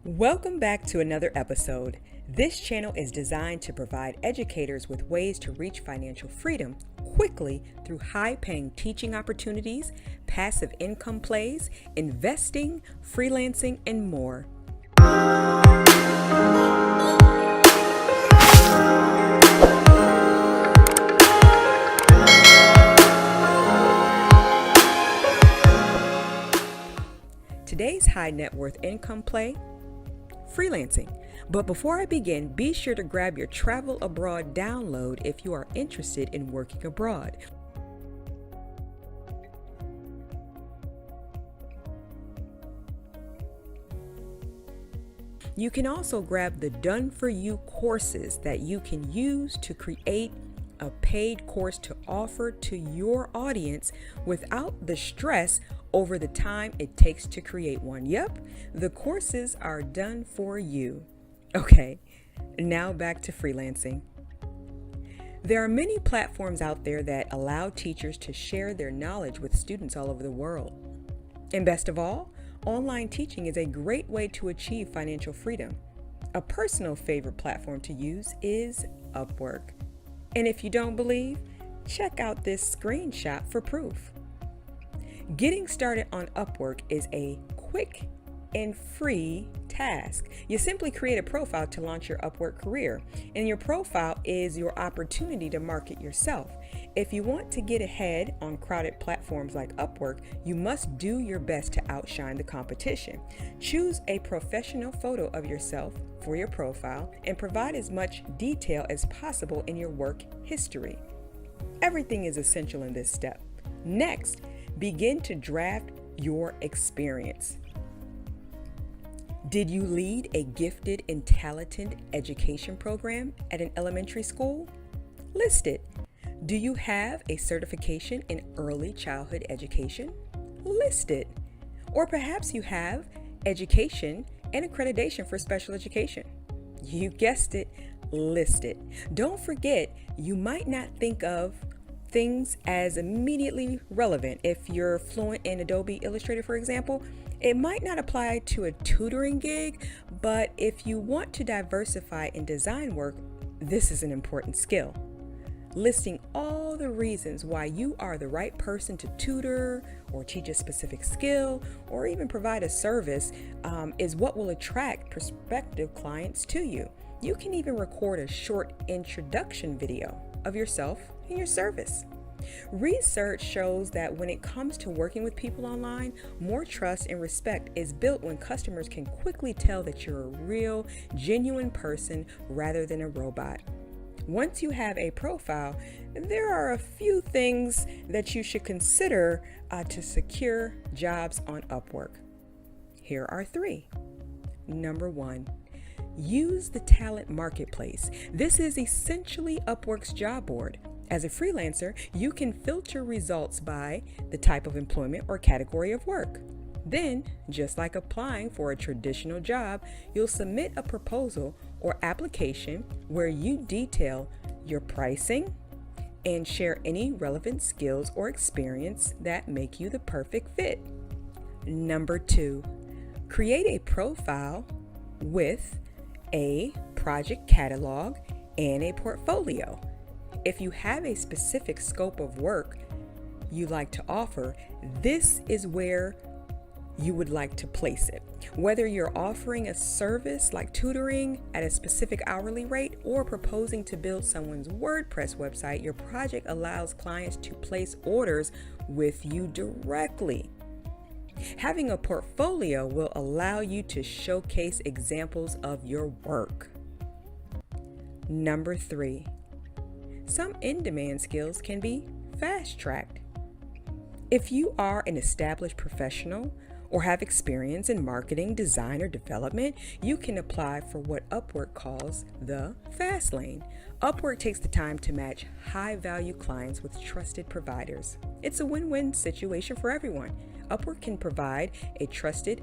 Welcome back to another episode. This channel is designed to provide educators with ways to reach financial freedom quickly through high-paying teaching opportunities, passive income plays, investing, freelancing, and more. Today's high net worth income play: freelancing. But before I begin, be sure to grab your Travel Abroad download if you are interested in working abroad. You can also grab the Done For You courses that you can use to create a paid course to offer to your audience without the stress over the time it takes to create one. Yep, the courses are done for you. Okay, now back to freelancing. There are many platforms out there that allow teachers to share their knowledge with students all over the world. And best of all, online teaching is a great way to achieve financial freedom. A personal favorite platform to use is Upwork. And if you don't believe, check out this screenshot for proof. Getting started on Upwork is a quick and free task. You simply create a profile to launch your Upwork career, and your profile is your opportunity to market yourself. If you want to get ahead on crowded platforms like Upwork, you must do your best to outshine the competition. Choose a professional photo of yourself for your profile and provide as much detail as possible in your work history. Everything is essential in this step. Next, begin to draft your experience. Did you lead a gifted and talented education program at an elementary school? List it. Do you have a certification in early childhood education? List it. Or perhaps you have education and accreditation for special education. You guessed it, list it. Don't forget, you might not think of things as immediately relevant. If you're fluent in Adobe Illustrator, for example, it might not apply to a tutoring gig, but if you want to diversify in design work, this is an important skill. Listing all the reasons why you are the right person to tutor or teach a specific skill or even provide a service is what will attract prospective clients to you. You can even record a short introduction video of yourself and your service. Research shows that when it comes to working with people online, more trust and respect is built when customers can quickly tell that you're a real, genuine person rather than a robot. Once you have a profile, there are a few things that you should consider to secure jobs on Upwork. Here are 3. Number 1. Use the talent marketplace. This is essentially Upwork's job board. As a freelancer, you can filter results by the type of employment or category of work. Then, just like applying for a traditional job, you'll submit a proposal or application where you detail your pricing and share any relevant skills or experience that make you the perfect fit. Number 2, create a profile with a project catalog and a portfolio. If you have a specific scope of work you like to offer, this is where you would like to place it. Whether you're offering a service like tutoring at a specific hourly rate or proposing to build someone's WordPress website, your project allows clients to place orders with you directly. Having a portfolio will allow you to showcase examples of your work. Number 3, some in-demand skills can be fast-tracked. If you are an established professional or have experience in marketing, design, or development, you can apply for what Upwork calls the fast lane. Upwork takes the time to match high-value clients with trusted providers. It's a win-win situation for everyone. Upwork can provide a trusted,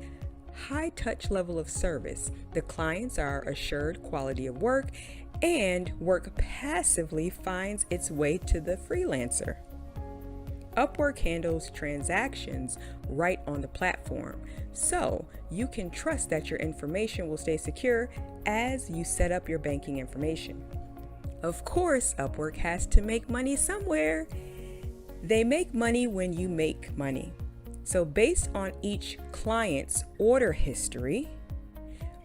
high-touch level of service. The clients are assured quality of work, and work passively finds its way to the freelancer. Upwork handles transactions right on the platform, so you can trust that your information will stay secure as you set up your banking information. Of course, Upwork has to make money somewhere. They make money when you make money. So based on each client's order history,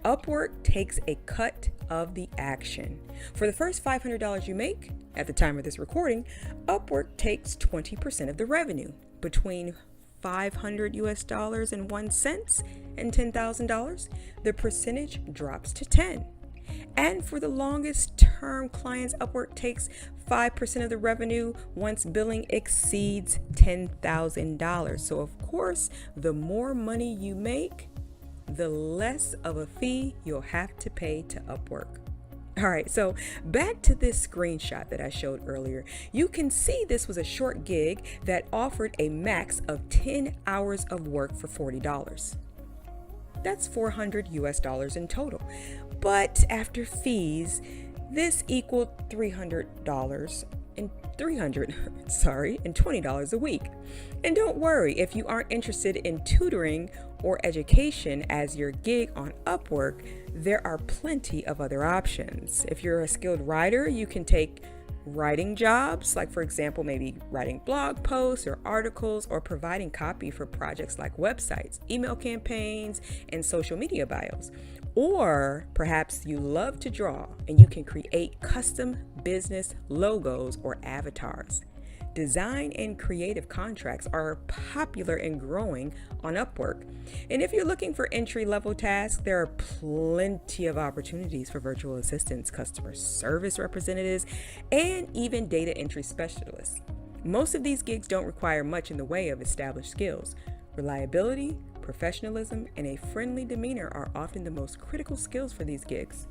Upwork takes a cut of the action. For the first $500 you make, at the time of this recording, Upwork takes 20% of the revenue. Between $500 and 1 cent and $10,000, the percentage drops to 10. And for the longest term clients, Upwork takes 5% of the revenue once billing exceeds $10,000. So of course, the more money you make, the less of a fee you'll have to pay to Upwork. All right, so back to this screenshot that I showed earlier. You can see this was a short gig that offered a max of 10 hours of work for $40. That's $400 in total. But after fees, this equaled $320 a week. And don't worry, if you aren't interested in tutoring or education as your gig on Upwork, there are plenty of other options. If you're a skilled writer, you can take writing jobs, like for example, maybe writing blog posts or articles or providing copy for projects like websites, email campaigns, and social media bios. Or perhaps you love to draw and you can create custom business logos or avatars. Design and creative contracts are popular and growing on Upwork. And if you're looking for entry-level tasks, there are plenty of opportunities for virtual assistants, customer service representatives, and even data entry specialists. Most of these gigs don't require much in the way of established skills. Reliability, professionalism, and a friendly demeanor are often the most critical skills for these gigs.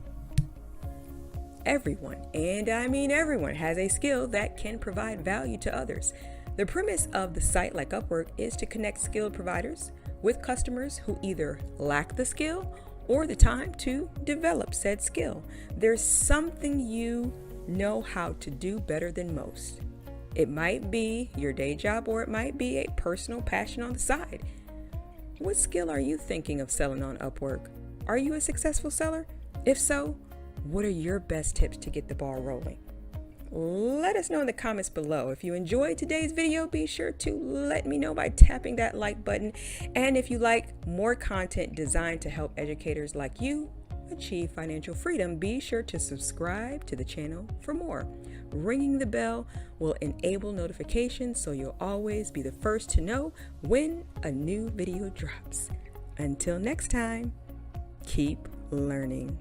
Everyone, and I mean everyone, has a skill that can provide value to others. The premise of the site like Upwork is to connect skilled providers with customers who either lack the skill or the time to develop said skill. There's something you know how to do better than most. It might be your day job or it might be a personal passion on the side. What skill are you thinking of selling on Upwork? Are you a successful seller? If so, what are your best tips to get the ball rolling? Let us know in the comments below. If you enjoyed today's video, be sure to let me know by tapping that like button. And if you like more content designed to help educators like you achieve financial freedom, be sure to subscribe to the channel for more. Ringing the bell will enable notifications so you'll always be the first to know when a new video drops. Until next time, keep learning.